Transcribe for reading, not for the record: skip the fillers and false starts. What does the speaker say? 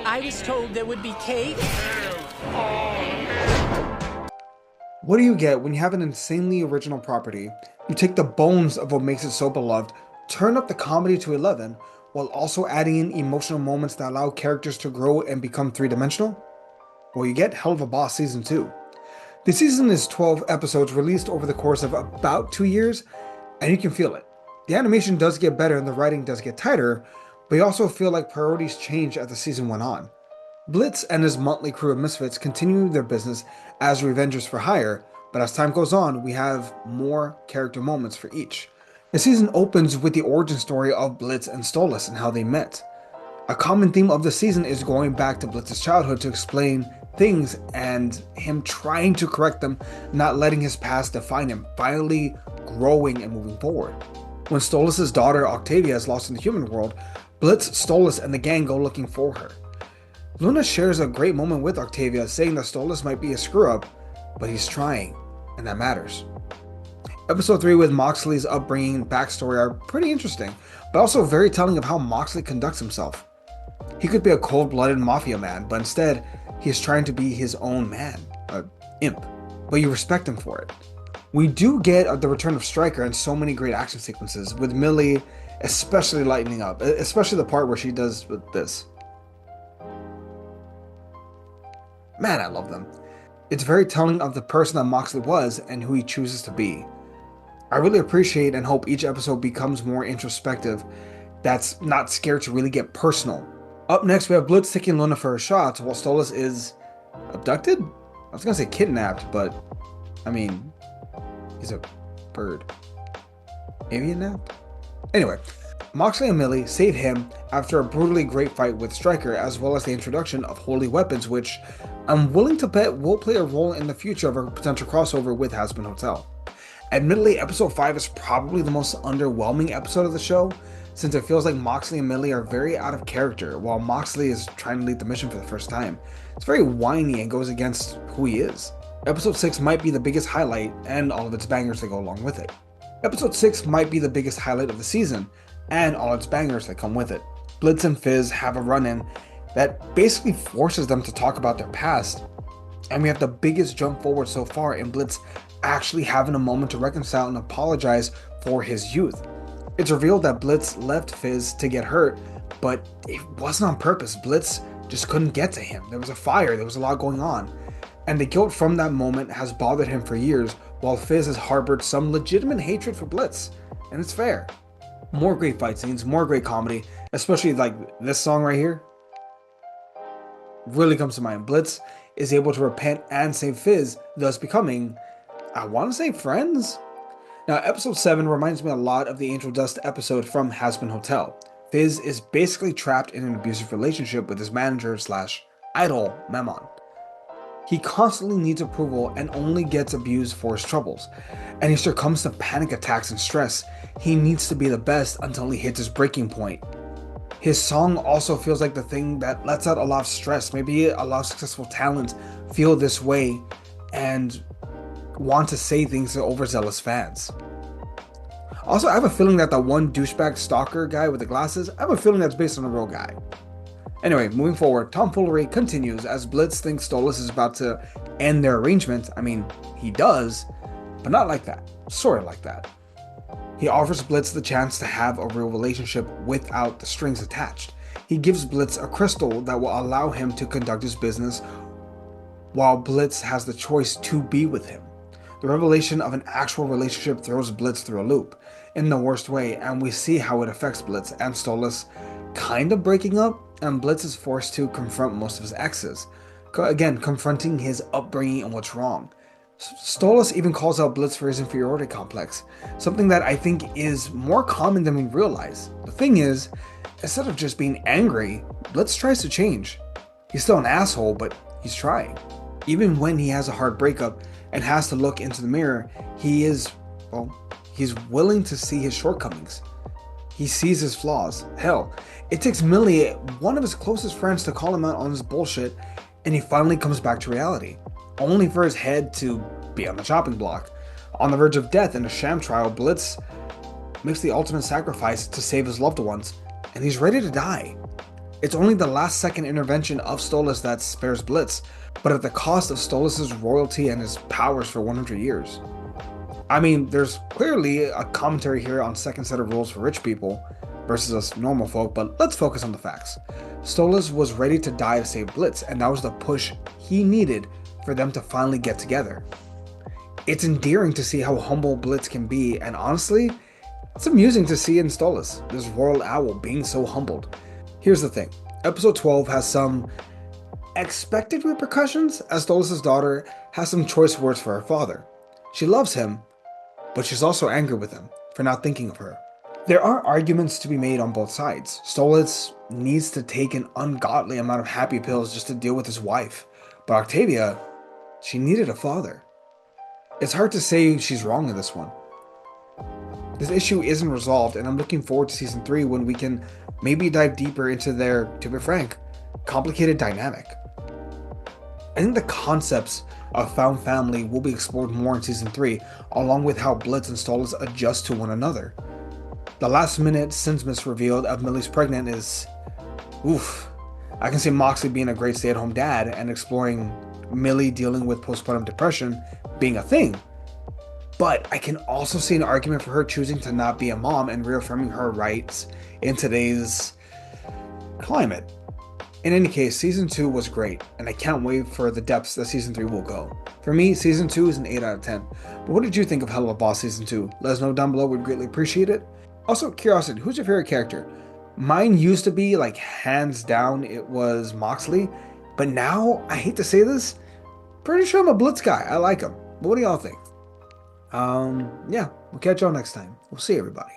I was told there would be cake. What do you get when you have an insanely original property? You take the bones of what makes it so beloved, turn up the comedy to 11, while also adding in emotional moments that allow characters to grow and become three-dimensional? Well, you get Helluva Boss Season 2. The season is 12 episodes released over the course of about 2 years, and you can feel it. The animation does get better and the writing does get tighter, but you also feel like priorities change as the season went on. Blitz and his motley crew of misfits continue their business as Revengers for hire, but as time goes on, we have more character moments for each. The season opens with the origin story of Blitz and Stolas and how they met. A common theme of the season is going back to Blitz's childhood to explain things and him trying to correct them, not letting his past define him, finally growing and moving forward. When Stolas' daughter Octavia is lost in the human world, Blitz, Stolas, and the gang go looking for her. Luna shares a great moment with Octavia, saying that Stolas might be a screw-up, but he's trying, and that matters. Episode 3 with Moxley's upbringing and backstory are pretty interesting, but also very telling of how Moxley conducts himself. He could be a cold-blooded mafia man, but instead, he is trying to be his own man, an imp, but you respect him for it. We do get the return of Stryker and so many great action sequences, with Millie especially lightening up, especially the part where she does with this. Man, I love them. It's very telling of the person that Moxley was and who he chooses to be. I really appreciate and hope each episode becomes more introspective, that's not scared to really get personal. Up next, we have Blitz taking Luna for her shots while Stolas is abducted? I was gonna say kidnapped, but I mean, he's a bird. Avian nap? Anyway, Moxley and Millie save him after a brutally great fight with Stryker, as well as the introduction of holy weapons, which I'm willing to bet will play a role in the future of a potential crossover with Hazbin Hotel. Admittedly, episode 5 is probably the most underwhelming episode of the show, since it feels like Moxley and Millie are very out of character, while Moxley is trying to lead the mission for the first time. It's very whiny and goes against who he is. Episode 6 might be the biggest highlight, and all of its bangers that go along with it. Episode 6 might be the biggest highlight of the season, and all its bangers that come with it. Blitz and Fizz have a run-in that basically forces them to talk about their past, and we have the biggest jump forward so far in Blitz actually having a moment to reconcile and apologize for his youth. It's revealed that Blitz left Fizz to get hurt, but it wasn't on purpose. Blitz just couldn't get to him. There was a fire, there was a lot going on, and the guilt from that moment has bothered him for years, while Fizz has harbored some legitimate hatred for Blitz, and it's fair. More great fight scenes, more great comedy, especially like this song right here really comes to mind. Blitz is able to repent and save Fizz, thus becoming, I want to say, friends? Now, episode 7 reminds me a lot of the Angel Dust episode from Hazbin Hotel. Fizz is basically trapped in an abusive relationship with his manager slash idol, Memon. He constantly needs approval and only gets abused for his troubles, and he succumbs to panic attacks and stress. He needs to be the best until he hits his breaking point. His song also feels like the thing that lets out a lot of stress. Maybe a lot of successful talent feel this way and want to say things to overzealous fans. Also, I have a feeling that the one douchebag stalker guy with the glasses, I have a feeling that's based on a real guy. Anyway, moving forward, tomfoolery continues as Blitz thinks Stolas is about to end their arrangement. I mean, he does, but not like that. Sort of like that. He offers Blitz the chance to have a real relationship without the strings attached. He gives Blitz a crystal that will allow him to conduct his business while Blitz has the choice to be with him. The revelation of an actual relationship throws Blitz through a loop in the worst way, and we see how it affects Blitz and Stolas kind of breaking up, and Blitz is forced to confront most of his exes. Again, confronting his upbringing and what's wrong. Stolas even calls out Blitz for his inferiority complex, something that I think is more common than we realize. The thing is, instead of just being angry, Blitz tries to change. He's still an asshole, but he's trying. Even when he has a hard breakup and has to look into the mirror, he's willing to see his shortcomings. He sees his flaws. Hell, it takes Millie, one of his closest friends, to call him out on his bullshit, and he finally comes back to reality, only for his head to be on the chopping block. On the verge of death in a sham trial, Blitz makes the ultimate sacrifice to save his loved ones, and he's ready to die. It's only the last second intervention of Stolas that spares Blitz, but at the cost of Stolas' royalty and his powers for 100 years. I mean, there's clearly a commentary here on second set of rules for rich people versus us normal folk, but let's focus on the facts. Stolas was ready to die to save Blitz, and that was the push he needed for them to finally get together. It's endearing to see how humble Blitz can be, and honestly, it's amusing to see in Stolas, this royal owl being so humbled. Here's the thing, episode 12 has some expected repercussions, as Stolas' daughter has some choice words for her father. She loves him, but she's also angry with him for not thinking of her. There are arguments to be made on both sides. Stolas needs to take an ungodly amount of happy pills just to deal with his wife, but Octavia, she needed a father. It's hard to say she's wrong in this one. This issue isn't resolved, and I'm looking forward to season 3 when we can maybe dive deeper into their, to be frank, complicated dynamic. I think the concepts of found family will be explored more in season 3, along with how Blitz and Stolas adjust to one another. The last minute Sinsmith revealed of Millie's pregnant is, oof. I can see Moxley being a great stay-at-home dad and exploring Millie dealing with postpartum depression being a thing. But I can also see an argument for her choosing to not be a mom and reaffirming her rights in today's climate. In any case, season 2 was great, and I can't wait for the depths that season 3 will go. For me, season 2 is an 8 out of 10. But what did you think of Helluva Boss season 2? Let us know down below, we'd greatly appreciate it. Also, curiosity, who's your favorite character? Mine used to be, like, hands down, it was Moxley. But now, I hate to say this, pretty sure I'm a Blitz guy. I like him. But what do y'all think? Yeah, we'll catch y'all next time. We'll see everybody.